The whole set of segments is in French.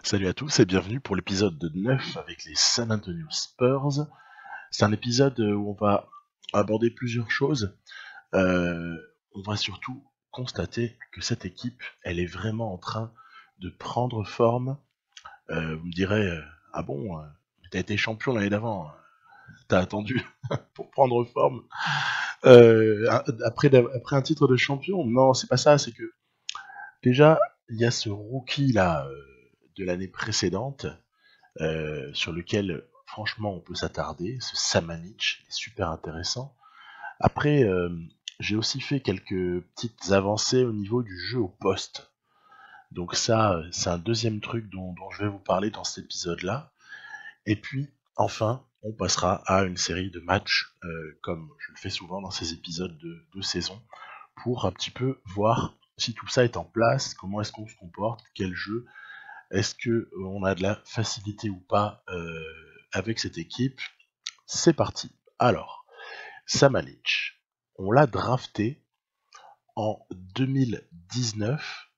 Salut à tous et bienvenue pour l'épisode 9 avec les San Antonio Spurs. C'est un épisode où on va aborder plusieurs choses. On va surtout constater que cette équipe, elle est vraiment en train de prendre forme. Vous me direz, ah bon, t'as été champion l'année d'avant, t'as attendu pour prendre forme après un titre de champion? Non, c'est pas ça, c'est que déjà, il y a ce rookie là de l'année précédente sur lequel franchement on peut s'attarder, ce Samanic est super intéressant. Après, j'ai aussi fait quelques petites avancées au niveau du jeu au poste. Donc ça, c'est un deuxième truc dont je vais vous parler dans cet épisode-là. Et puis, enfin, on passera à une série de matchs, comme je le fais souvent dans ces épisodes de saison, pour un petit peu voir si tout ça est en place, comment est-ce qu'on se comporte, quel jeu, est-ce que on a de la facilité ou pas avec cette équipe? C'est parti. Alors, Samanic, on l'a drafté en 2019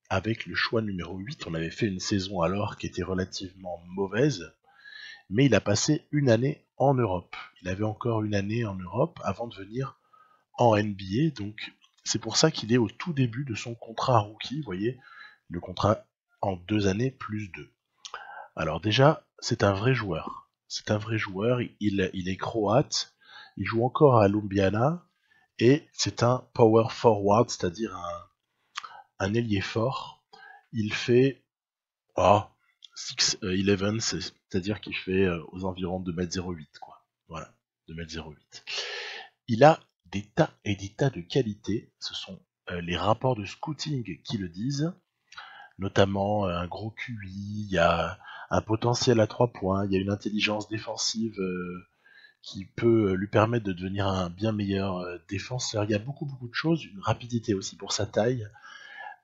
avec le choix numéro 8. On avait fait une saison alors qui était relativement mauvaise, mais il a passé une année en Europe. Il avait encore une année en Europe avant de venir en NBA, donc c'est pour ça qu'il est au tout début de son contrat rookie, vous voyez, le contrat en 2 années plus 2. Alors déjà, c'est un vrai joueur. C'est un vrai joueur, il est croate, il joue encore à Ljubljana, et c'est un power forward, c'est-à-dire un ailier fort. Il fait 6'11", c'est-à-dire qu'il fait aux environs de 2m08, quoi. Voilà, 2m08. Il a des tas et des tas de qualités, ce sont les rapports de scouting qui le disent, notamment un gros QI, il y a un potentiel à 3 points, il y a une intelligence défensive qui peut lui permettre de devenir un bien meilleur défenseur. Il y a beaucoup de choses, une rapidité aussi pour sa taille.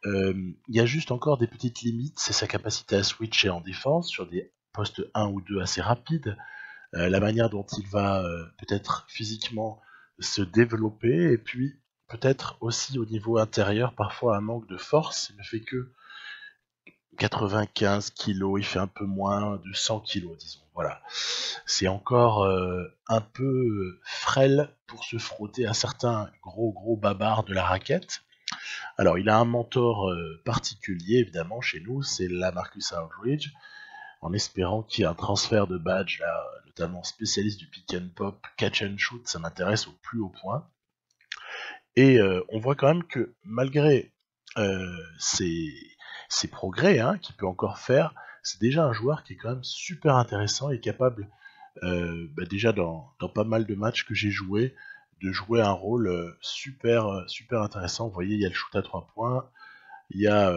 Il y a juste encore des petites limites, c'est sa capacité à switcher en défense sur des postes 1 ou 2 assez rapides, la manière dont il va peut-être physiquement se développer, et puis peut-être aussi au niveau intérieur, parfois un manque de force, il ne fait que 95 kilos, il fait un peu moins de 100 kilos, disons. Voilà. C'est encore un peu frêle pour se frotter à certains gros babards de la raquette. Alors, il a un mentor particulier, évidemment, chez nous, c'est LaMarcus Aldridge, en espérant qu'il y ait un transfert de badge, là, notamment spécialiste du pick and pop, catch and shoot, ça m'intéresse au plus haut point. Et on voit quand même que malgré ses progrès qu'il peut encore faire, c'est déjà un joueur qui est quand même super intéressant et capable, déjà dans pas mal de matchs que j'ai joué, de jouer un rôle super intéressant. Vous voyez, il y a le shoot à 3 points, il y a,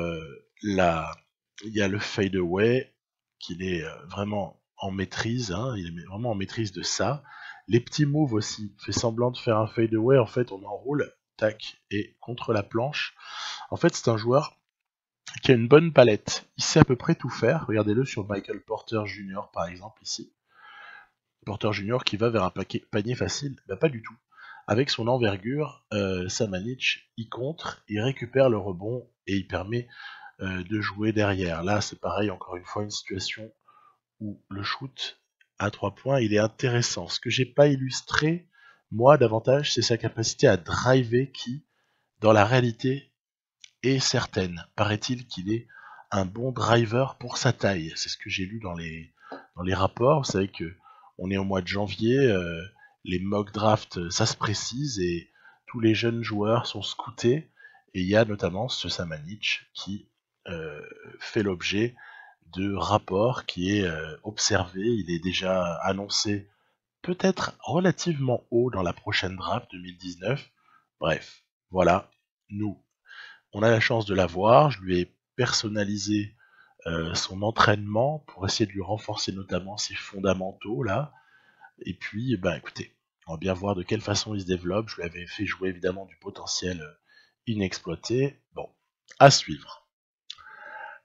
il y a le fade away, qu'il est vraiment en maîtrise, il est vraiment en maîtrise de ça. Les petits moves aussi, il fait semblant de faire un fade away, en fait on enroule, tac, et contre la planche. En fait c'est un joueur qui a une bonne palette, il sait à peu près tout faire, regardez-le sur Michael Porter Jr. par exemple ici. Porter Jr. qui va vers un panier facile, bah pas du tout. Avec son envergure, Samanic, il contre, il récupère le rebond et il permet de jouer derrière. Là, c'est pareil, encore une fois, une situation où le shoot à 3 points, il est intéressant. Ce que j'ai pas illustré, moi, davantage, c'est sa capacité à driver qui, dans la réalité, est certaine. Paraît-il qu'il est un bon driver pour sa taille. C'est ce que j'ai lu dans les rapports. Vous savez que on est au mois de janvier, les mock drafts, ça se précise et tous les jeunes joueurs sont scoutés. Et il y a notamment ce Samanic qui fait l'objet de rapports, qui est observé. Il est déjà annoncé peut-être relativement haut dans la prochaine draft 2019. Bref, voilà, nous, on a la chance de l'avoir. Je lui ai personnalisé son entraînement pour essayer de lui renforcer notamment ses fondamentaux là. Et puis, ben écoutez, on va bien voir de quelle façon il se développe. Je lui avais fait jouer évidemment du potentiel inexploité. Bon, à suivre.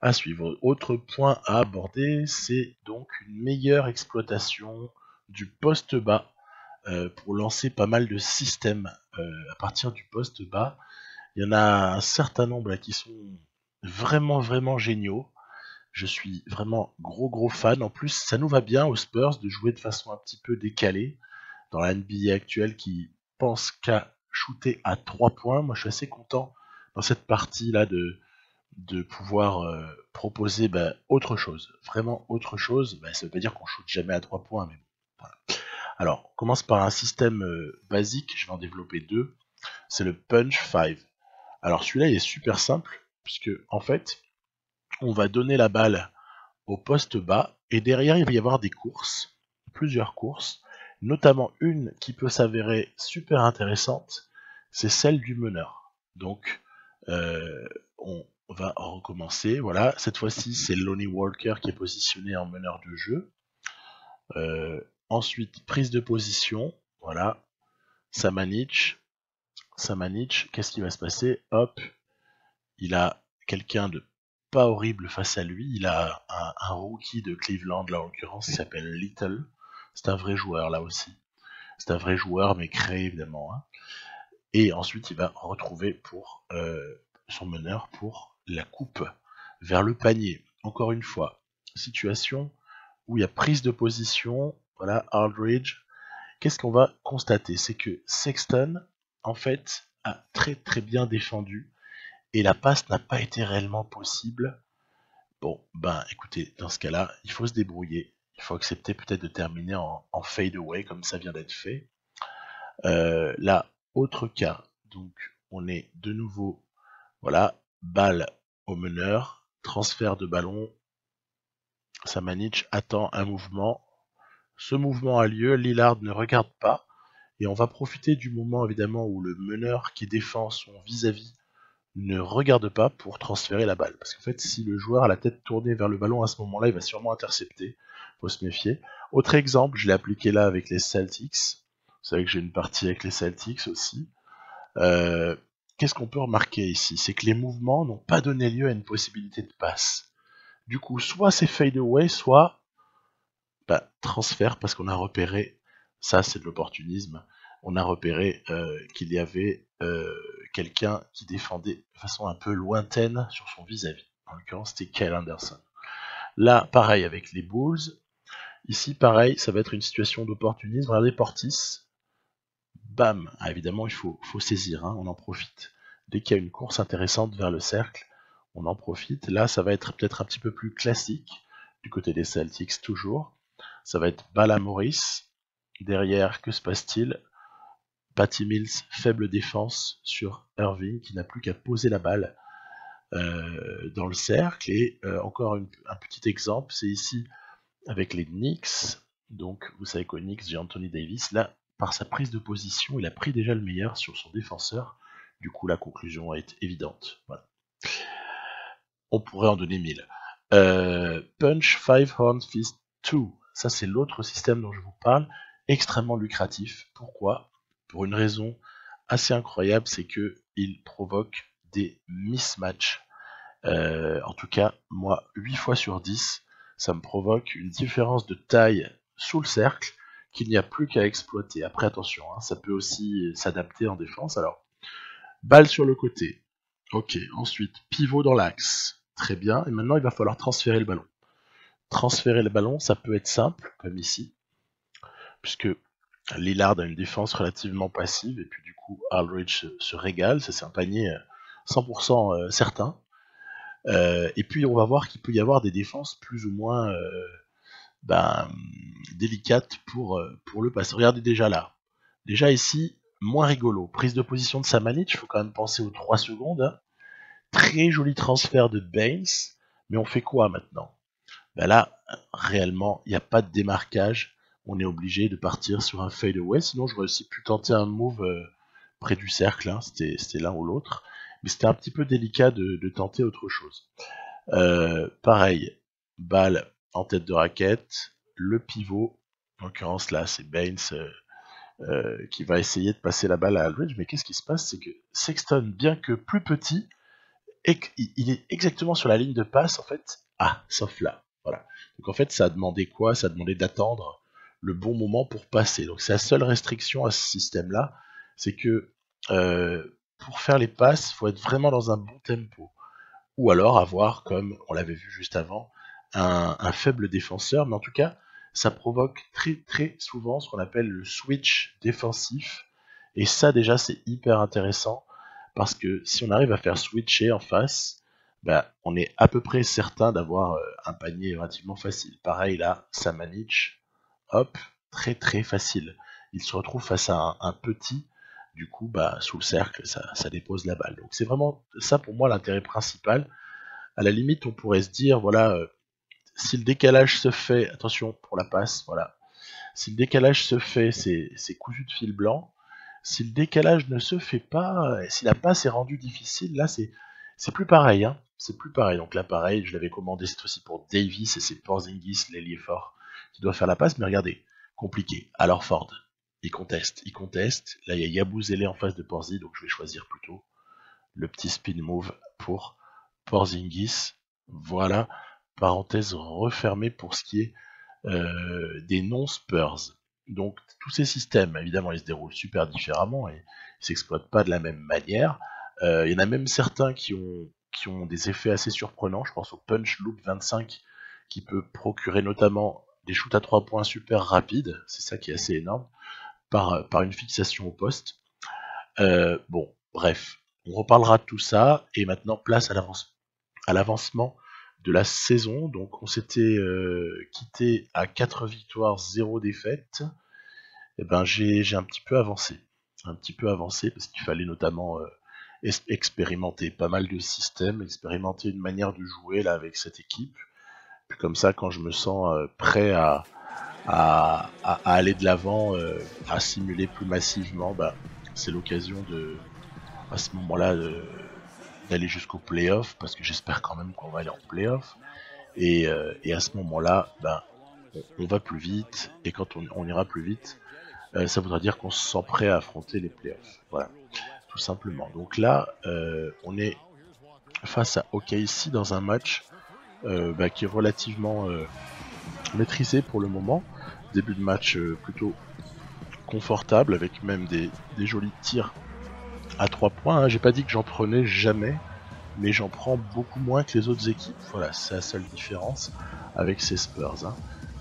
À suivre. Autre point à aborder, c'est donc une meilleure exploitation du poste bas pour lancer pas mal de systèmes à partir du poste bas. Il y en a un certain nombre là, qui sont vraiment géniaux. Je suis vraiment gros fan. En plus, ça nous va bien aux Spurs de jouer de façon un petit peu décalée dans la NBA actuelle qui pense qu'à shooter à 3 points. Moi, je suis assez content dans cette partie-là de pouvoir proposer autre chose. Vraiment autre chose. Ça veut pas dire qu'on shoot jamais à 3 points, mais bon, voilà. Alors, on commence par un système basique. Je vais en développer deux. C'est le Punch 5. Alors, celui-là, il est super simple, puisque, en fait, on va donner la balle au poste bas, et derrière il va y avoir des courses, plusieurs courses, notamment une qui peut s'avérer super intéressante, c'est celle du meneur. Donc on va recommencer, voilà, cette fois-ci c'est Lonnie Walker qui est positionné en meneur de jeu. Ensuite, prise de position, voilà, Samanic, qu'est-ce qui va se passer? Hop, il a quelqu'un de pas horrible face à lui. Il a un rookie de Cleveland, là en l'occurrence, qui s'appelle Little. C'est un vrai joueur là aussi. C'est un vrai joueur, mais créé évidemment. Hein. Et ensuite, il va retrouver pour son meneur pour la coupe vers le panier. Encore une fois, situation où il y a prise de position. Voilà, Aldridge. Qu'est-ce qu'on va constater? C'est que Sexton, en fait, a très bien défendu et la passe n'a pas été réellement possible. Bon, écoutez, dans ce cas-là, il faut se débrouiller. Il faut accepter peut-être de terminer en fade away, comme ça vient d'être fait. Là, autre cas. Donc, on est de nouveau, voilà, balle au meneur, transfert de ballon. Samanic attend un mouvement. Ce mouvement a lieu, Lillard ne regarde pas. Et on va profiter du moment, évidemment, où le meneur qui défend son vis-à-vis ne regarde pas pour transférer la balle. Parce qu'en fait, si le joueur a la tête tournée vers le ballon à ce moment-là, il va sûrement intercepter. Faut se méfier. Autre exemple, je l'ai appliqué là avec les Celtics. Vous savez que j'ai une partie avec les Celtics aussi. Qu'est-ce qu'on peut remarquer ici? C'est que les mouvements n'ont pas donné lieu à une possibilité de passe. Du coup, soit c'est fade away, soit transfert parce qu'on a repéré, ça c'est de l'opportunisme, on a repéré qu'il y avait quelqu'un qui défendait de façon un peu lointaine sur son vis-à-vis. En l'occurrence, c'était Kyle Anderson. Là, pareil avec les Bulls. Ici, pareil, ça va être une situation d'opportunisme. Regardez Portis. Bam! Évidemment, il faut saisir, hein, on en profite. Dès qu'il y a une course intéressante vers le cercle, on en profite. Là, ça va être peut-être un petit peu plus classique, du côté des Celtics toujours. Ça va être balle à Morris. Derrière, que se passe-t-il? Patty Mills, faible défense sur Irving, qui n'a plus qu'à poser la balle dans le cercle. Et encore un petit exemple, c'est ici avec les Knicks. Donc, vous savez qu'aux Knicks, j'ai Anthony Davis. Là, par sa prise de position, il a pris déjà le meilleur sur son défenseur. Du coup, la conclusion est évidente. Voilà. On pourrait en donner 1000. Punch 5 Horn Fist 2. Ça, c'est l'autre système dont je vous parle. Extrêmement lucratif. Pourquoi? Pour une raison assez incroyable, c'est que il provoque des mismatchs. En tout cas, moi, 8 fois sur 10, ça me provoque une différence de taille sous le cercle qu'il n'y a plus qu'à exploiter. Après, attention, hein, ça peut aussi s'adapter en défense. Alors, balle sur le côté. Ok, ensuite, pivot dans l'axe. Très bien, et maintenant, il va falloir transférer le ballon. Transférer le ballon, ça peut être simple, comme ici, puisque Lillard a une défense relativement passive, et puis du coup, Aldridge se régale. Ça, c'est un panier 100% certain. Et puis on va voir qu'il peut y avoir des défenses plus ou moins délicates pour le pass. Regardez déjà là. Déjà ici, moins rigolo. Prise de position de Samanic, il faut quand même penser aux 3 secondes. Hein. Très joli transfert de Baines. Mais on fait quoi maintenant? Là, réellement, il n'y a pas de démarquage. On est obligé de partir sur un fadeaway. Sinon, j'aurais aussi pu tenter un move près du cercle. Hein. C'était l'un ou l'autre. Mais c'était un petit peu délicat de tenter autre chose. Pareil, balle en tête de raquette, le pivot, en l'occurrence là c'est Baines qui va essayer de passer la balle à Aldridge, mais qu'est-ce qui se passe? C'est que Sexton, bien que plus petit, il est exactement sur la ligne de passe en fait, sauf là, voilà. Donc en fait ça a demandé quoi? Ça a demandé d'attendre le bon moment pour passer. Donc c'est la seule restriction à ce système-là, c'est que pour faire les passes, il faut être vraiment dans un bon tempo. Ou alors avoir, comme on l'avait vu juste avant, un faible défenseur, mais en tout cas, ça provoque très souvent ce qu'on appelle le switch défensif. Et ça, déjà, c'est hyper intéressant, parce que si on arrive à faire switcher en face, bah, on est à peu près certain d'avoir un panier relativement facile. Pareil là, Samanic, hop, très facile. Il se retrouve face à un petit, du coup, bah, sous le cercle, ça dépose la balle. Donc c'est vraiment ça pour moi l'intérêt principal. À la limite, on pourrait se dire, voilà, si le décalage se fait, attention pour la passe, voilà. Si le décalage se fait, c'est cousu de fil blanc. Si le décalage ne se fait pas, si la passe est rendue difficile, là c'est plus pareil, hein. C'est plus pareil. Donc là pareil, je l'avais commandé cette fois-ci pour Davis et c'est Porzingis, l'ailier fort, qui doit faire la passe, mais regardez, compliqué. Alors Ford, il conteste. Là il y a Yabusele en face de Porzi, donc je vais choisir plutôt le petit spin move pour Porzingis. Voilà, parenthèse refermée pour ce qui est des non-Spurs. Donc tous ces systèmes, évidemment, ils se déroulent super différemment et ils s'exploitent pas de la même manière. Il y en a même certains qui ont des effets assez surprenants. Je pense au Punch Loop 25 qui peut procurer notamment des shoots à 3 points super rapides. C'est ça qui est assez énorme par une fixation au poste. Bon, bref, on reparlera de tout ça et maintenant place à l'avancement de la saison. Donc on s'était quitté à 4 victoires, 0 défaites. Et ben j'ai un petit peu avancé. Un petit peu avancé parce qu'il fallait notamment expérimenter pas mal de systèmes, expérimenter une manière de jouer là avec cette équipe. Puis comme ça, quand je me sens prêt à aller de l'avant, à simuler plus massivement, bah, c'est l'occasion à ce moment-là d'aller jusqu'au playoff, parce que j'espère quand même qu'on va aller en playoff. Et à ce moment-là, ben, on va plus vite, et quand on ira plus vite, ça voudra dire qu'on se sent prêt à affronter les playoffs. Voilà, tout simplement. Donc là, on est face à OKC dans un match qui est relativement maîtrisé pour le moment. Début de match plutôt confortable, avec même des jolis tirs à 3 points. Hein. J'ai pas dit que j'en prenais jamais, mais j'en prends beaucoup moins que les autres équipes. Voilà, c'est la seule différence avec ces Spurs. Hein.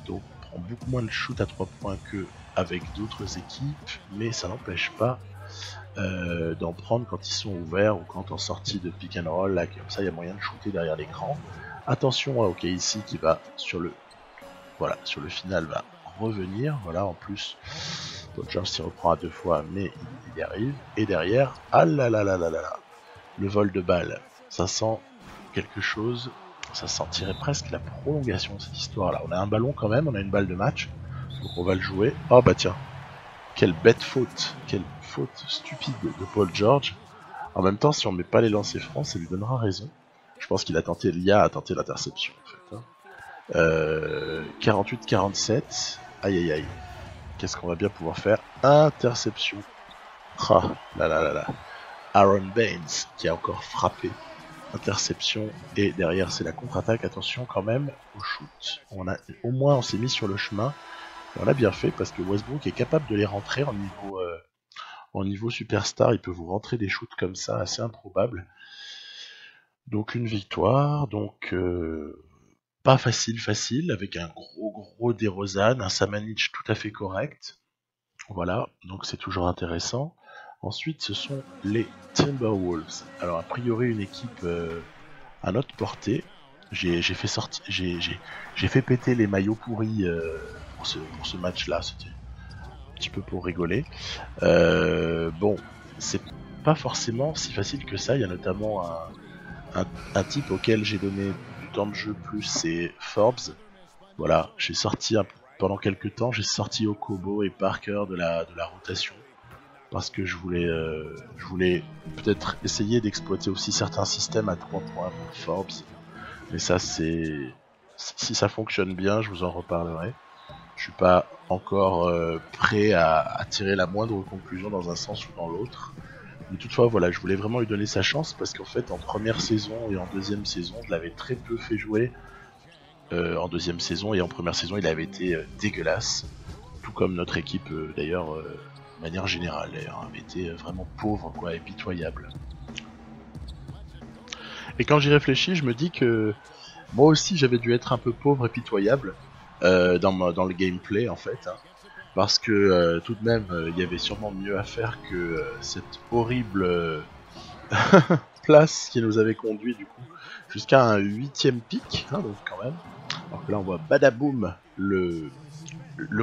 Donc, on prend beaucoup moins de shoot à 3 points qu'avec d'autres équipes, mais ça n'empêche pas d'en prendre quand ils sont ouverts ou quand en sortie de pick and roll. Là, comme ça, il y a moyen de shooter derrière l'écran. Attention à OKC qui va sur le final va revenir. Voilà, en plus, Paul George s'y reprend à 2 fois, mais il y arrive. Et derrière, ah là là là là là, le vol de balle. Ça sent quelque chose, ça sentirait presque la prolongation de cette histoire-là. On a un ballon quand même, on a une balle de match, donc on va le jouer. Oh bah tiens, quelle bête faute, quelle faute stupide de Paul George. En même temps, si on met pas les lancers francs, ça lui donnera raison. Je pense qu'il a tenté l'interception en fait. Hein. 48-47, aïe aïe aïe. Qu'est-ce qu'on va bien pouvoir faire? Interception. Ah là là là là. Aaron Baines qui a encore frappé. Interception et derrière c'est la contre-attaque. Attention quand même au shoot. Au moins on s'est mis sur le chemin. Et on a bien fait parce que Westbrook est capable de les rentrer en niveau superstar. Il peut vous rentrer des shoots comme ça assez improbables. Donc une victoire. Donc pas facile avec un gros DeRozan, un Samanic tout à fait correct. Voilà, donc c'est toujours intéressant. Ensuite, ce sont les Timberwolves. Alors, a priori, une équipe à notre portée. J'ai fait péter les maillots pourris pour ce match-là. C'était un petit peu pour rigoler. Bon, c'est pas forcément si facile que ça. Il y a notamment un type auquel j'ai donné du temps de jeu plus, c'est Forbes. Voilà, pendant quelques temps, j'ai sorti Okobo et Parker de la rotation parce que je voulais peut-être essayer d'exploiter aussi certains systèmes à 3 points pour Forbes. Mais ça, si ça fonctionne bien, je vous en reparlerai. Je suis pas encore prêt à tirer la moindre conclusion dans un sens ou dans l'autre. Mais toutefois, voilà, je voulais vraiment lui donner sa chance parce qu'en fait, en première saison et en deuxième saison, je l'avais très peu fait jouer. En deuxième saison et en première saison, il avait été dégueulasse. Tout comme notre équipe, d'ailleurs, de manière générale, avait été vraiment pauvre, quoi, et pitoyable. Et quand j'y réfléchis, je me dis que Moi aussi j'avais dû être un peu pauvre et pitoyable dans le gameplay en fait, hein, parce que tout de même il y avait sûrement mieux à faire que cette horrible place qui nous avait conduit du coup jusqu'à un 8ème pic, hein, donc quand même. Alors que là on voit badaboum, le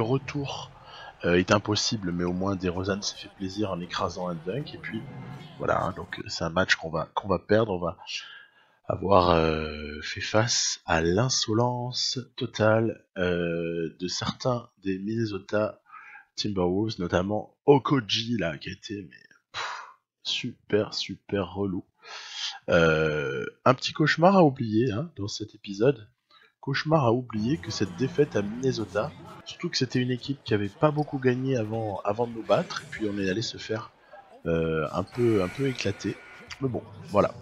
retour est impossible, mais au moins DeRozan s'est fait plaisir en écrasant un dunk, et puis voilà, hein, donc c'est un match qu'on va perdre, on va avoir fait face à l'insolence totale de certains des Minnesota Timberwolves, notamment Okoji là, qui a été super relou. Un petit cauchemar à oublier hein, dans cet épisode. Cauchemar à oublier que cette défaite à Minnesota, surtout que c'était une équipe qui avait pas beaucoup gagné avant de nous battre, et puis on est allé se faire un peu éclater. Mais bon, voilà.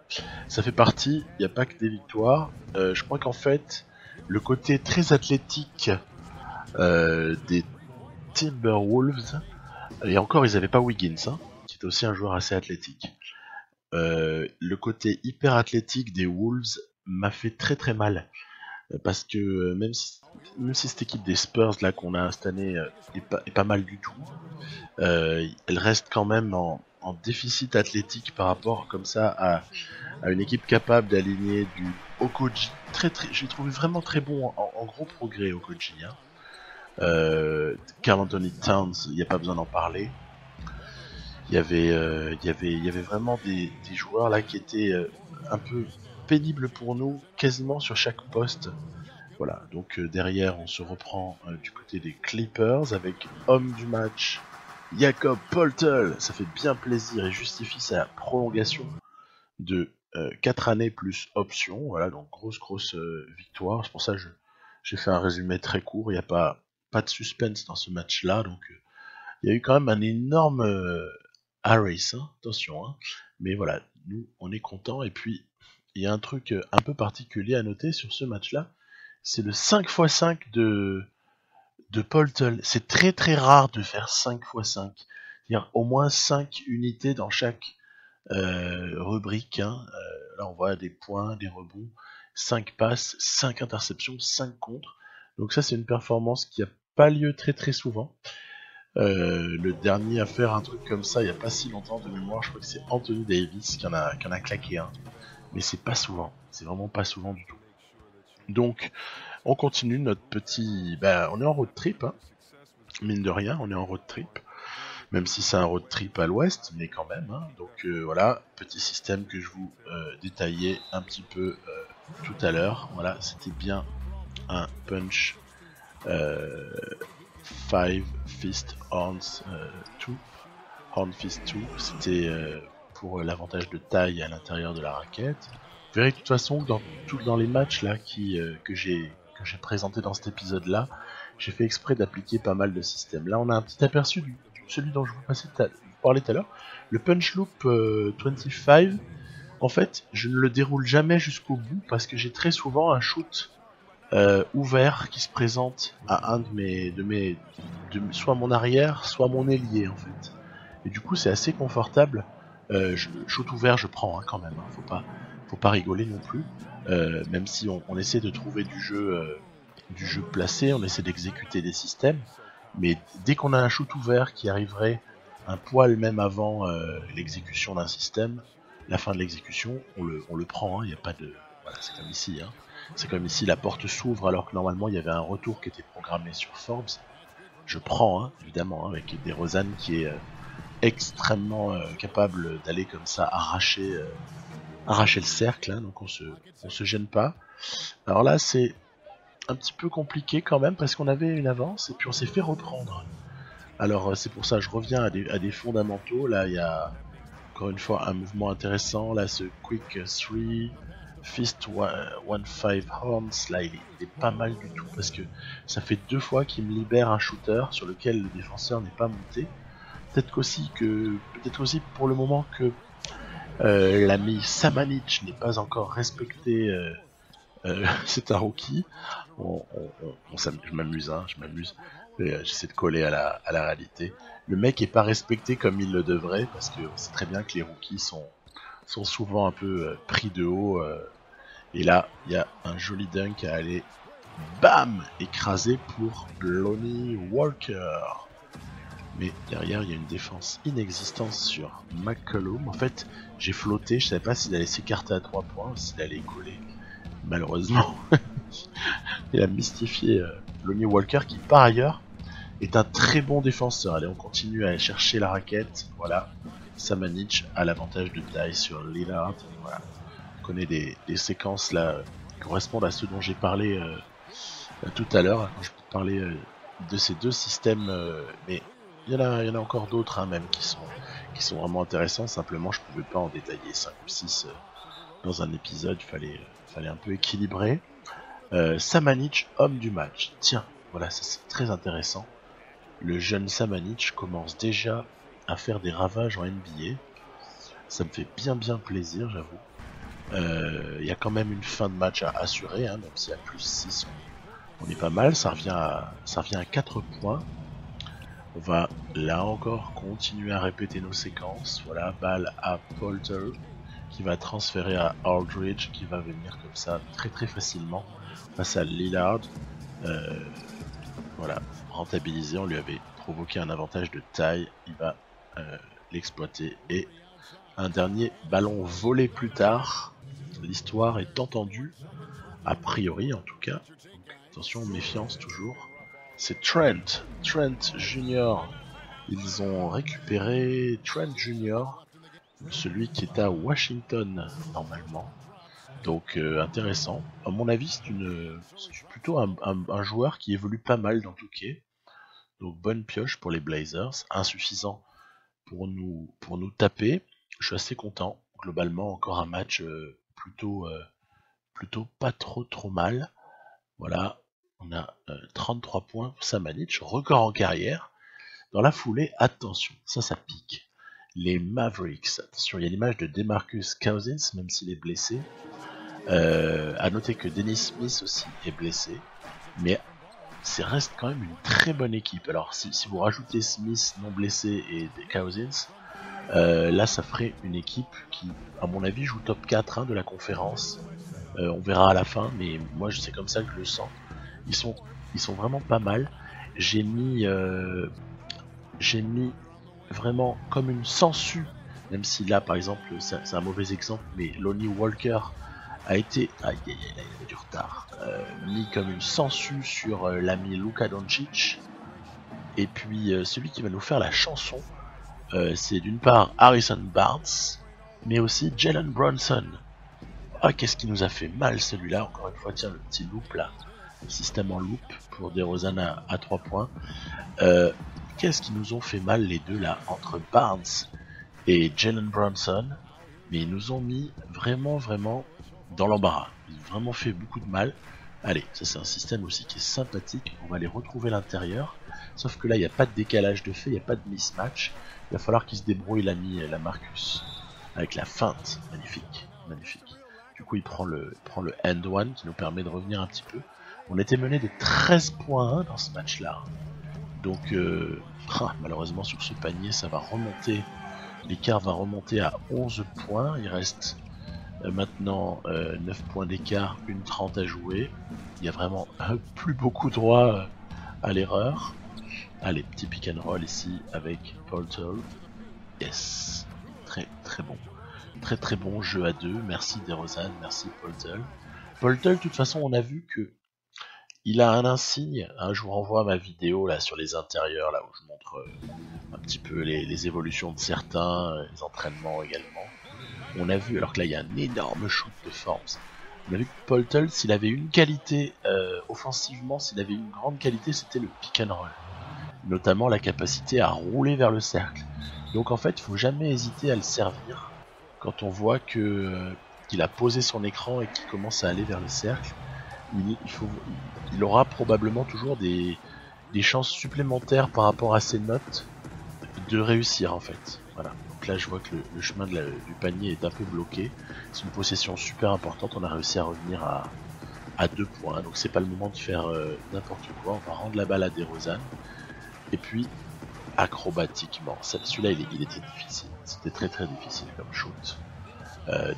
Ça fait partie, il n'y a pas que des victoires. Je crois qu'en fait, le côté très athlétique des Timberwolves, et encore ils n'avaient pas Wiggins, hein, qui est aussi un joueur assez athlétique. Le côté hyper athlétique des Wolves m'a fait très mal. Parce que même si cette équipe des Spurs là qu'on a cette année est pas mal du tout, elle reste quand même en déficit athlétique par rapport comme ça à une équipe capable d'aligner du Okoji. J'ai trouvé vraiment très bon en gros progrès Okoji. Hein. Karl Anthony Towns, il n'y a pas besoin d'en parler. Il y avait vraiment des joueurs là qui étaient un peu pénibles pour nous, quasiment sur chaque poste. Voilà, donc derrière on se reprend du côté des Clippers avec homme du match Jakob Poeltl. Ça fait bien plaisir et justifie sa prolongation de 4 années plus option. Voilà, donc grosse victoire. C'est pour ça que j'ai fait un résumé très court. Il n'y a pas de suspense dans ce match là, donc il y a eu quand même un énorme Harris, hein, attention, hein. Mais voilà, nous on est contents. Et puis il y a un truc un peu particulier à noter sur ce match là, c'est le 5x5 de Poeltl. C'est très rare de faire 5x5. C'est-à-dire au moins 5 unités dans chaque rubrique. Hein. Là on voit des points, des rebonds, 5 passes, 5 interceptions, 5 contres. Donc ça c'est une performance qui n'a pas lieu très souvent. Le dernier à faire un truc comme ça il n'y a pas si longtemps de mémoire, je crois que c'est Anthony Davis qui en a claqué un. Mais c'est pas souvent, c'est vraiment pas souvent du tout. Donc on continue notre petit... on est en road trip, hein. Mine de rien, on est en road trip. Même si c'est un road trip à l'ouest, mais quand même. Hein. Donc voilà, petit système que je vous détaillais un petit peu tout à l'heure. Voilà, c'était bien un punch 5 fist horns 2. Horn fist 2, c'était pour l'avantage de taille à l'intérieur de la raquette. Vous verrez de toute façon que dans les matchs là que j'ai présenté dans cet épisode là, j'ai fait exprès d'appliquer pas mal de systèmes. Là on a un petit aperçu de celui dont je vous parlais tout à l'heure, le punch loop 25. En fait je ne le déroule jamais jusqu'au bout parce que j'ai très souvent un shoot ouvert qui se présente à un de soit mon arrière soit mon ailier en fait. Et du coup c'est assez confortable. Shoot ouvert je prends hein, quand même, hein. Faut pas rigoler non plus. Même si on essaie de trouver du jeu placé, on essaie d'exécuter des systèmes, mais dès qu'on a un shoot ouvert qui arriverait un poil même avant l'exécution d'un système, la fin de l'exécution, on le prend, hein, y a pas de... Voilà, c'est comme ici, hein. C'est comme ici, la porte s'ouvre alors que normalement il y avait un retour qui était programmé sur Forbes. Je prends, hein, évidemment, hein, avec DeRozan qui est extrêmement capable d'aller comme ça arracher le cercle, hein, donc on se gêne pas. Alors là c'est un petit peu compliqué quand même parce qu'on avait une avance et puis on s'est fait reprendre. Alors c'est pour ça que je reviens à des fondamentaux. Là il y a encore une fois un mouvement intéressant. Là ce quick 3 fist 1-5 horns, là il est pas mal du tout parce que ça fait 2 fois qu'il me libère un shooter sur lequel le défenseur n'est pas monté. Peut-être aussi pour le moment que l'ami Samanic n'est pas encore respecté. C'est un rookie. Je m'amuse, hein, j'essaie de coller à la réalité. Le mec est pas respecté comme il le devrait parce que on sait très bien que les rookies sont souvent un peu pris de haut Et là, il y a un joli dunk à aller, bam, écrasé pour Lonnie Walker. Mais derrière, il y a une défense inexistante sur McCollum. En fait, j'ai flotté, je savais pas s'il allait s'écarter à 3 points ou s'il allait coller. Malheureusement, il a mystifié Lonnie Walker qui, par ailleurs, est un très bon défenseur. Allez, on continue à aller chercher la raquette. Voilà, Samanic a l'avantage de taille sur Lillard. Voilà, on connaît des séquences là qui correspondent à ceux dont j'ai parlé tout à l'heure quand je parlais de ces deux systèmes. Mais il y en a encore d'autres hein, même qui sont vraiment intéressants. Simplement, je pouvais pas en détailler 5 ou 6 dans un épisode. Fallait un peu équilibrer. Samanic, homme du match. Tiens, voilà, ça c'est très intéressant. Le jeune Samanic commence déjà à faire des ravages en NBA. Ça me fait bien plaisir, j'avoue. Il y a quand même une fin de match à assurer, hein, même s'il y a plus 6, on est pas mal. Ça revient à 4 points. On va là encore continuer à répéter nos séquences. Voilà, balle à Poeltl qui va transférer à Aldridge qui va venir comme ça très facilement face à Lillard. Voilà, rentabilisé, on lui avait provoqué un avantage de taille, il va l'exploiter. Et un dernier ballon volé plus tard, l'histoire est entendue, a priori en tout cas. Donc, attention, méfiance toujours. C'est Trent Junior. Ils ont récupéré Trent Junior, celui qui est à Washington normalement. Donc intéressant. À mon avis, c'est plutôt un joueur qui évolue pas mal dans Touquet. Donc bonne pioche pour les Blazers. Insuffisant pour nous taper. Je suis assez content. Globalement, encore un match plutôt pas trop mal. Voilà, on a 33 points pour Samanic, record en carrière. Dans la foulée, attention, ça pique. Les Mavericks, attention, il y a l'image de DeMarcus Cousins, même s'il est blessé. À noter que Dennis Smith aussi est blessé, mais ça reste quand même une très bonne équipe. Alors si vous rajoutez Smith non blessé et Cousins, là ça ferait une équipe qui, à mon avis, joue top 4 hein, de la conférence. On verra à la fin, mais moi c'est comme ça que je le sens. Ils sont vraiment pas mal. J'ai mis vraiment comme une sangsue, même si là par exemple c'est un mauvais exemple, mais Lonnie Walker a été, il avait du retard, mis comme une sangsue sur l'ami Luka Doncic. Et puis celui qui va nous faire la chanson, c'est d'une part Harrison Barnes, mais aussi Jalen Brunson. Ah, qu'est-ce qui nous a fait mal celui-là, encore une fois, tiens, le petit loop là, le système en loop pour DeRozan à 3 points. Qu'est-ce qui nous ont fait mal les deux là, entre Barnes et Jalen Brunson, mais ils nous ont mis vraiment dans l'embarras. Ils ont vraiment fait beaucoup de mal. Allez, ça c'est un système aussi qui est sympathique. On va aller retrouver l'intérieur. Sauf que là, il n'y a pas de décalage de fait, il n'y a pas de mismatch. Il va falloir qu'il se débrouille l'ami Lamarcus. Avec la feinte. Magnifique. Du coup, il prend le end one qui nous permet de revenir un petit peu. On était mené de 13.1 dans ce match-là. Donc, malheureusement, sur ce panier, ça va remonter. L'écart va remonter à 11 points. Il reste maintenant 9 points d'écart, 1:30 à jouer. Il y a vraiment plus beaucoup droit à l'erreur. Allez, petit pick and roll ici avec Poeltl. Yes, très bon. Très bon jeu à deux. Merci DeRozan, merci Poeltl. Poeltl, de toute façon, on a vu que il a un insigne. Hein, je vous renvoie à ma vidéo là sur les intérieurs, là où je montre un petit peu les évolutions de certains, les entraînements également. On a vu, alors que là il y a un énorme shoot de force. On a vu que Poeltl, s'il avait une qualité offensivement, s'il avait une grande qualité, c'était le pick and roll. Notamment la capacité à rouler vers le cercle. Donc en fait, il faut jamais hésiter à le servir quand on voit qu'il a posé son écran et qu'il commence à aller vers le cercle. Il aura probablement toujours des chances supplémentaires par rapport à ses notes de réussir en fait. Voilà. Donc là je vois que le chemin du panier est un peu bloqué. C'est une possession super importante. On a réussi à revenir à 2 points. Donc c'est pas le moment de faire n'importe quoi. On va rendre la balle à DeRozan. Et puis acrobatiquement, celui-là il était difficile. C'était très difficile comme shoot.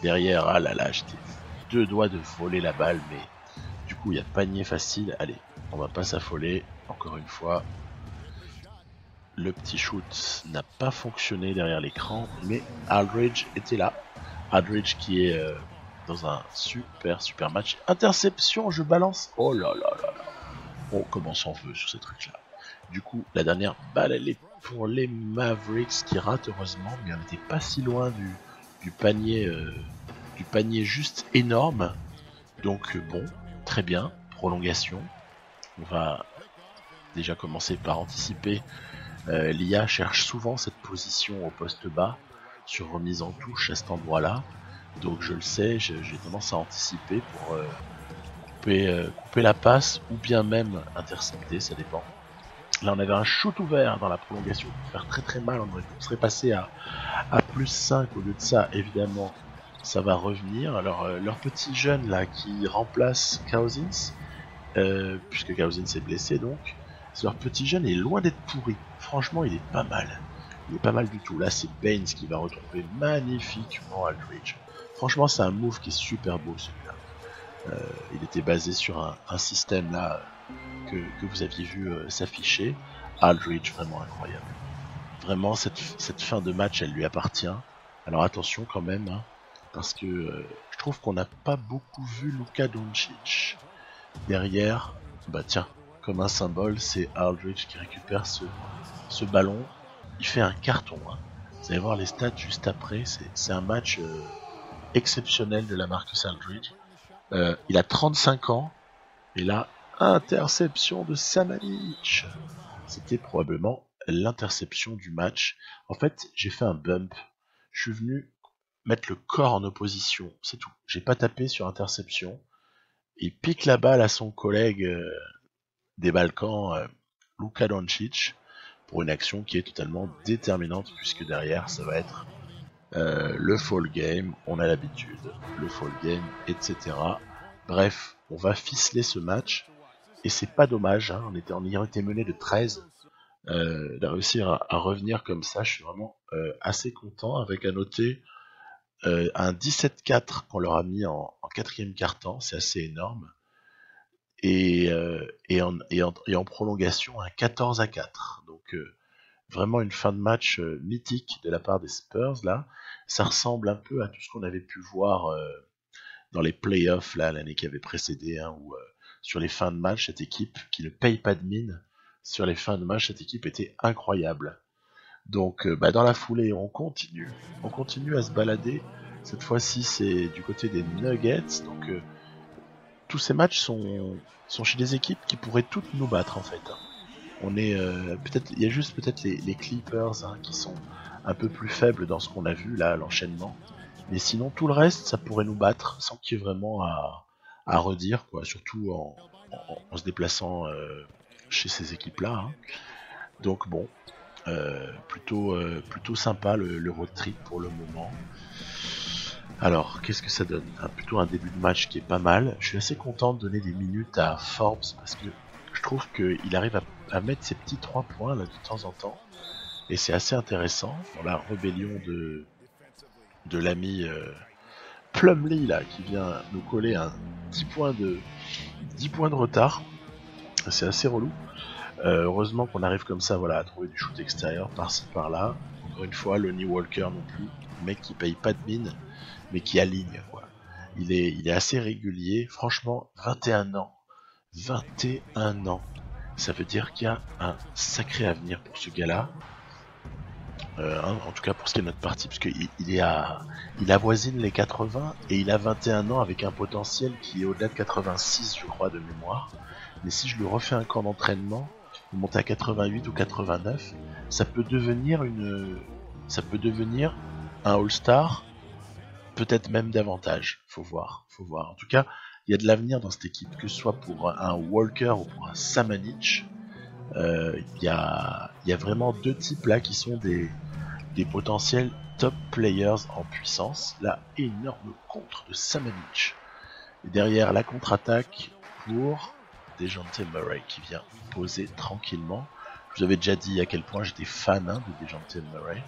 Derrière, ah là là, j'étais deux doigts de voler la balle, mais du coup il y a panier facile. Allez, on va pas s'affoler, encore une fois. Le petit shoot n'a pas fonctionné derrière l'écran, mais Aldridge était là. Aldridge qui est dans un super match. Interception, je balance. Oh là là là là. Oh, comment s'en veut sur ces trucs-là. Du coup, la dernière balle, elle est pour les Mavericks qui ratent heureusement, mais on n'était pas si loin du panier juste énorme. Donc bon, très bien, prolongation. On va déjà commencer par anticiper. L'IA cherche souvent cette position au poste bas sur remise en touche à cet endroit-là. Donc je le sais, j'ai tendance à anticiper pour couper la passe ou bien même intercepter, ça dépend. Là on avait un shoot ouvert dans la prolongation pour faire très mal, on serait passé à plus 5 au lieu de ça, évidemment ça va revenir. Alors leur petit jeune là qui remplace Cousins, puisque Cousins est blessé donc, leur petit jeune est loin d'être pourri, franchement il est pas mal. Il est pas mal du tout. Là c'est Baines qui va retrouver magnifiquement Aldridge. Franchement c'est un move qui est super beau celui-là. Il était basé sur un système là que vous aviez vu s'afficher. Aldridge vraiment incroyable. Vraiment cette fin de match elle lui appartient. Alors attention quand même, hein, parce que je trouve qu'on n'a pas beaucoup vu Luka Doncic. Derrière, bah tiens, comme un symbole, c'est Aldridge qui récupère ce ballon. Il fait un carton, hein. Vous allez voir les stats juste après, c'est un match exceptionnel de la Marcus Aldridge. Il a 35 ans, et là, interception de Samanic. C'était probablement l'interception du match. En fait, j'ai fait un bump. Je suis venu mettre le corps en opposition, c'est tout. J'ai pas tapé sur interception. Il pique la balle à son collègue des Balkans, Luka Doncic, pour une action qui est totalement déterminante, puisque derrière, ça va être le fall game, on a l'habitude, le fall game, etc. Bref, on va ficeler ce match, et c'est pas dommage, hein, en ayant été mené de 13, de réussir à revenir comme ça, je suis vraiment assez content, avec à noter un 17-4 qu'on leur a mis en quatrième quart-temps, c'est assez énorme, et en prolongation un 14-4, donc vraiment une fin de match mythique de la part des Spurs là. Ça ressemble un peu à tout ce qu'on avait pu voir dans les playoffs là l'année qui avait précédé, hein, où sur les fins de match cette équipe qui ne paye pas de mine, sur les fins de match cette équipe était incroyable. Donc dans la foulée on continue à se balader. Cette fois-ci c'est du côté des Nuggets, donc tous ces matchs sont chez des équipes qui pourraient toutes nous battre en fait. On est peut-être, il y a juste peut-être les Clippers, hein, qui sont un peu plus faibles dans ce qu'on a vu là, l'enchaînement. Mais sinon tout le reste, ça pourrait nous battre sans qu'il y ait vraiment à redire, quoi. Surtout en se déplaçant chez ces équipes-là, hein. Donc bon, plutôt sympa le road trip pour le moment. Alors, qu'est-ce que ça donne? Plutôt un début de match qui est pas mal. Je suis assez content de donner des minutes à Forbes parce que je trouve qu'il arrive à mettre ses petits 3 points là de temps en temps. Et c'est assez intéressant dans la rébellion de l'ami Plumlee là qui vient nous coller un 10 points de retard. C'est assez relou. Heureusement qu'on arrive comme ça, voilà, à trouver du shoot extérieur par-ci par-là. Encore une fois, Lonnie Walker non plus, mec qui paye pas de mine, mais qui aligne, quoi. Il est assez régulier. Franchement, 21 ans. 21 ans. Ça veut dire qu'il y a un sacré avenir pour ce gars-là. En tout cas pour ce qui est de notre partie, parce il avoisine les 80 et il a 21 ans avec un potentiel qui est au-delà de 86, je crois, de mémoire. Mais si je lui refais un camp d'entraînement, il monte à 88 ou 89, ça peut devenir un All-Star, peut-être même davantage. Faut voir. En tout cas, il y a de l'avenir dans cette équipe, que ce soit pour un Walker ou pour un Samanic. Il y a vraiment deux types là qui sont des potentiels top players en puissance. La énorme contre de Samanic. Et derrière la contre-attaque pour DeJounte Murray qui vient poser tranquillement. Je vous avais déjà dit à quel point j'étais fan, hein, de DeJounte Murray.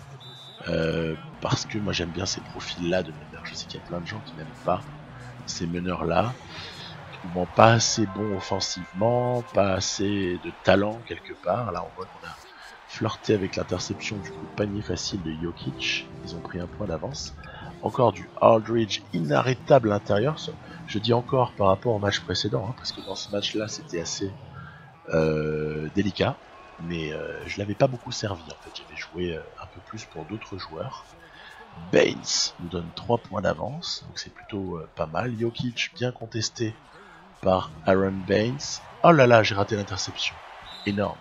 Parce que moi j'aime bien ces profils là de meneur. Je sais qu'il y a plein de gens qui n'aiment pas. ces meneurs-là, souvent pas assez bons offensivement, pas assez de talent quelque part. Là, on voit qu'on a flirté avec l'interception du coup de panier facile de Jokic. Ils ont pris un point d'avance. Encore du Aldridge inarrêtable à l'intérieur. Je dis encore par rapport au match précédent, hein, parce que dans ce match-là, c'était assez délicat. Mais je l'avais pas beaucoup servi en fait. J'avais joué un peu plus pour d'autres joueurs. Baines nous donne 3 points d'avance, donc c'est plutôt pas mal. Jokic bien contesté par Aaron Baines. Oh là là, j'ai raté l'interception. Énorme.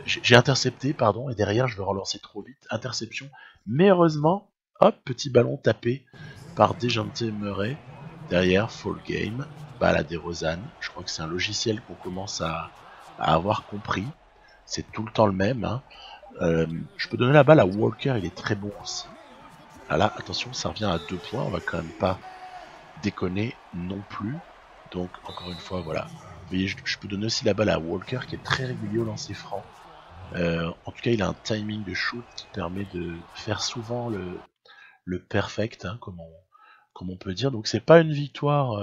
J'ai intercepté, pardon, et derrière je vais relancer trop vite. Interception. Mais heureusement, hop, petit ballon tapé par DeJounte Murray. Derrière, Fall Game. Balle à DeRozan. Je crois que c'est un logiciel qu'on commence à avoir compris. C'est tout le temps le même. Hein. Je peux donner la balle à Walker, il est très bon aussi. Ah là, attention, ça revient à 2 points. On va quand même pas déconner non plus. Donc, encore une fois, voilà. Vous voyez, je peux donner aussi la balle à Walker, qui est très régulier au lancer franc. En tout cas, il a un timing de shoot qui permet de faire souvent le perfect, hein, comme on peut dire. Donc, c'est pas une victoire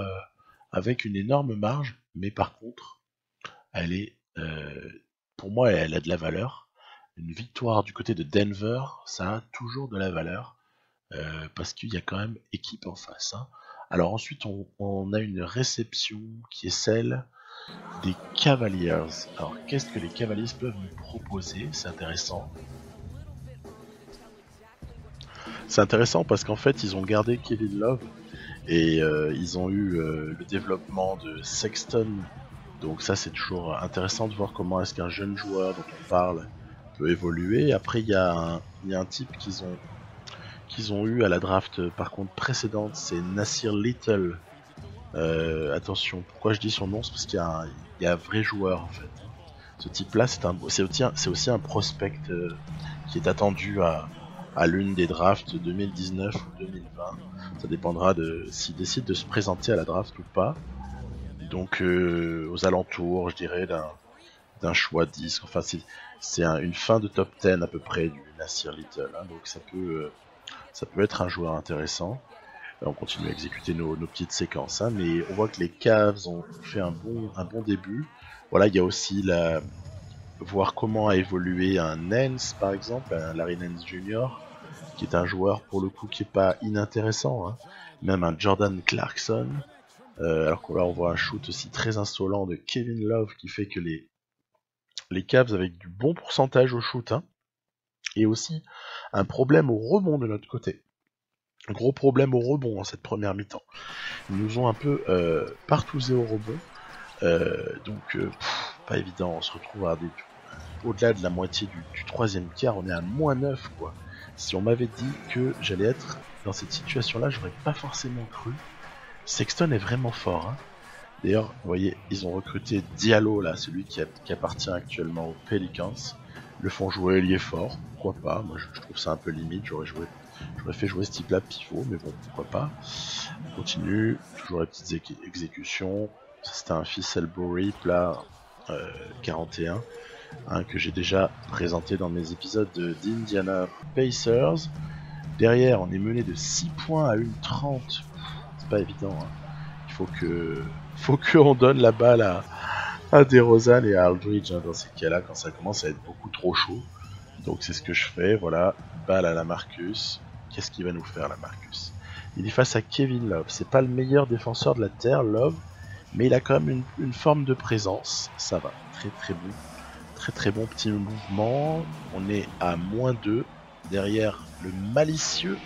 avec une énorme marge, mais par contre, elle est, pour moi, elle a de la valeur. Une victoire du côté de Denver, ça a toujours de la valeur. Parce qu'il y a quand même équipe en face. Hein. Alors ensuite, on a une réception qui est celle des Cavaliers. Alors qu'est-ce que les Cavaliers peuvent nous proposer? C'est intéressant. C'est intéressant parce qu'en fait, ils ont gardé Kevin Love et ils ont eu le développement de Sexton. Donc ça, c'est toujours intéressant de voir comment est-ce qu'un jeune joueur dont on parle peut évoluer. Après, il y a un type qu'ils ont eu à la draft par contre précédente, c'est Nassir Little. Attention, pourquoi je dis son nom? C'est parce qu'il y a un vrai joueur en fait. Ce type-là, c'est aussi un prospect qui est attendu à l'une des drafts 2019 ou 2020. Ça dépendra de s'il décide de se présenter à la draft ou pas. Donc aux alentours, je dirais, d'un choix 10. Enfin, c'est une fin de top 10 à peu près du Nassir Little. Hein, donc ça peut être un joueur intéressant. On continue à exécuter nos petites séquences, hein, mais on voit que les Cavs ont fait un bon début. Voilà, il y a aussi voir comment a évolué un Nance par exemple, un Larry Nance Jr., qui est un joueur pour le coup qui est pas inintéressant, hein. Même un Jordan Clarkson, alors que là on voit un shoot aussi très insolent de Kevin Love qui fait que les Cavs avec du bon pourcentage au shoot, hein, et aussi un problème au rebond de notre côté. Gros problème au rebond en cette première mi-temps. Ils nous ont un peu partousé au rebond. Donc pas évident, on se retrouve à au-delà de la moitié du troisième quart, on est à -9 quoi. Si on m'avait dit que j'allais être dans cette situation-là, j'aurais pas forcément cru. Sexton est vraiment fort. Hein. D'ailleurs, vous voyez, ils ont recruté Diallo là, celui qui appartient actuellement aux Pelicans. Ils le font jouer ailier fort, pourquoi pas. Moi je trouve ça un peu limite, j'aurais fait jouer ce type-là pivot, mais bon, pourquoi pas. On continue, toujours les petites exécutions. C'était un Fisselbury plat 41, hein, que j'ai déjà présenté dans mes épisodes d'Indiana Pacers. Derrière, on est mené de 6 points à 1,30. C'est pas évident. Hein. Il faut qu'on donne la balle à DeRozan et à Aldridge, hein, dans ces cas-là, quand ça commence à être beaucoup trop chaud. Donc c'est ce que je fais, voilà, balle à la Marcus. Qu'est-ce qu'il va nous faire, la Marcus? Il est face à Kevin Love. C'est pas le meilleur défenseur de la Terre, Love, mais il a quand même une forme de présence. Ça va, très très bon. Très très bon petit mouvement. On est à -2. Derrière, le malicieux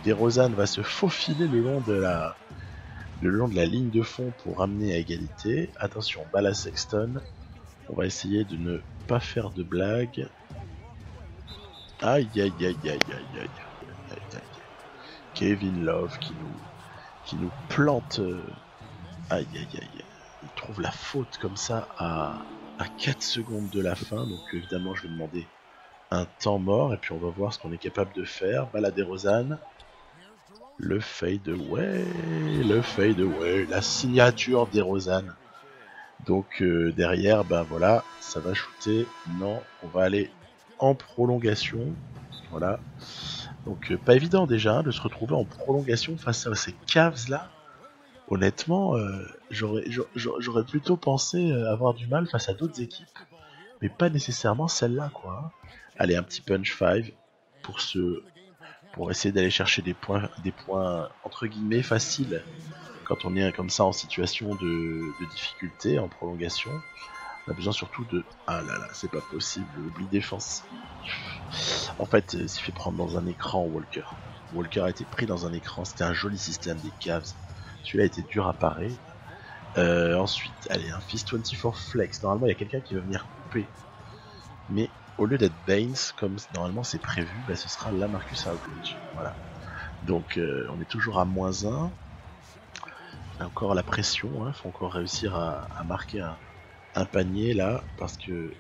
DeRozan va se faufiler le long de la ligne de fond pour ramener à égalité. Attention, balle à Sexton. On va essayer de ne pas faire de blagues. Aïe aïe aïe aïe aïe aïe. Kevin Love qui nous plante. Aïe aïe aïe. Il trouve la faute comme ça à 4 secondes de la fin. Donc évidemment je vais demander un temps mort. Et puis on va voir ce qu'on est capable de faire. Balle à DeRozan. Le fade away. La signature DeRozan. Donc derrière, ben voilà, ça va shooter. Non, on va aller en prolongation. Voilà. Donc pas évident déjà, hein, de se retrouver en prolongation face à ces Cavs là. Honnêtement, j'aurais plutôt pensé avoir du mal face à d'autres équipes, mais pas nécessairement celle-là, quoi. Hein. Allez, un petit punch 5 pour pour essayer d'aller chercher des points entre guillemets faciles quand on est comme ça en situation de difficulté, en prolongation. On a besoin surtout de... Ah là là, c'est pas possible, oubli défensif. En fait, il s'est fait prendre dans un écran, Walker. Walker a été pris dans un écran, c'était un joli système des Cavs. Celui-là a été dur à parer. Ensuite, allez, un Fist 24 Flex. Normalement, il y a quelqu'un qui va venir couper. Mais au lieu d'être Baines, comme normalement c'est prévu, bah, ce sera LaMarcus Aldridge. Voilà. Donc, on est toujours à -1. On a encore la pression, hein. Faut encore réussir à marquer un panier là, parce que...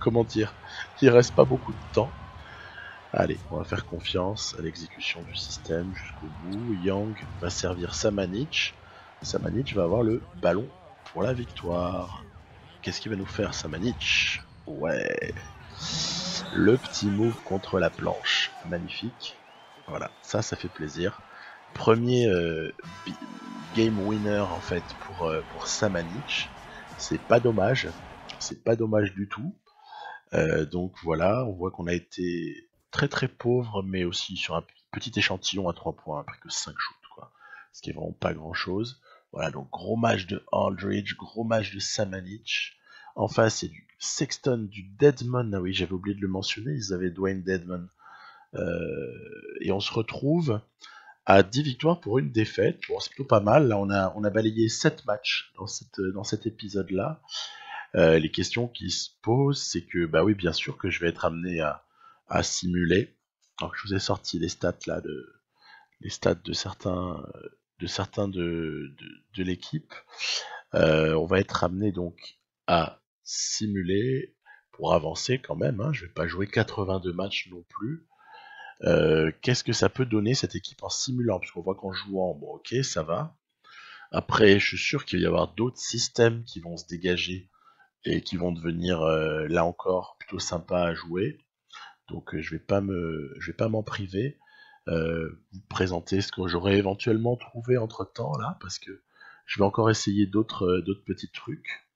comment dire, il reste pas beaucoup de temps. Allez, on va faire confiance à l'exécution du système jusqu'au bout. Young va servir Samanic. Samanic va avoir le ballon pour la victoire. Qu'est-ce qu'il va nous faire, Samanic? Ouais. Le petit move contre la planche. Magnifique. Voilà, ça fait plaisir. Premier game winner en fait pour Samanic. C'est pas dommage. C'est pas dommage du tout. Donc voilà, on voit qu'on a été très très pauvre, mais aussi sur un petit échantillon à 3 points, après que 5 shoots, quoi. Ce qui est vraiment pas grand chose. Voilà, donc gros match de Aldridge, gros match de Samanic. En face, c'est du Sexton, du Deadman. Ah oui, j'avais oublié de le mentionner, ils avaient Dwayne Deadman. Et on se retrouve à 10 victoires pour une défaite. Bon, c'est plutôt pas mal. Là, on a balayé 7 matchs dans cet épisode-là. Les questions qui se posent, c'est que, bah oui, bien sûr que je vais être amené à simuler. Alors, je vous ai sorti les stats là, les stats de certains de l'équipe. On va être amené donc à simuler pour avancer quand même. Hein. Je vais pas jouer 82 matchs non plus. Qu'est-ce que ça peut donner cette équipe en simulant? Parce qu'on voit qu'en jouant, bon ok, ça va. Après, je suis sûr qu'il va y avoir d'autres systèmes qui vont se dégager et qui vont devenir là encore plutôt sympas à jouer. Donc je vais pas m'en priver. Vous présenter ce que j'aurais éventuellement trouvé entre temps là, parce que je vais encore essayer d'autres petits trucs.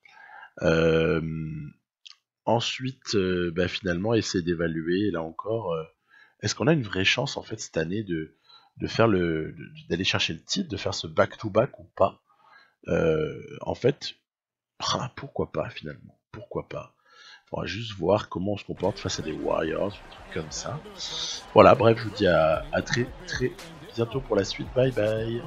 Ensuite, bah, finalement essayer d'évaluer là encore. Est-ce qu'on a une vraie chance en fait cette année de faire d'aller chercher le titre, de faire ce back-to-back ou pas? En fait, pourquoi pas finalement? Pourquoi pas? On va juste voir comment on se comporte face à des Warriors, des trucs comme ça. Voilà, bref, je vous dis à très très bientôt pour la suite. Bye bye.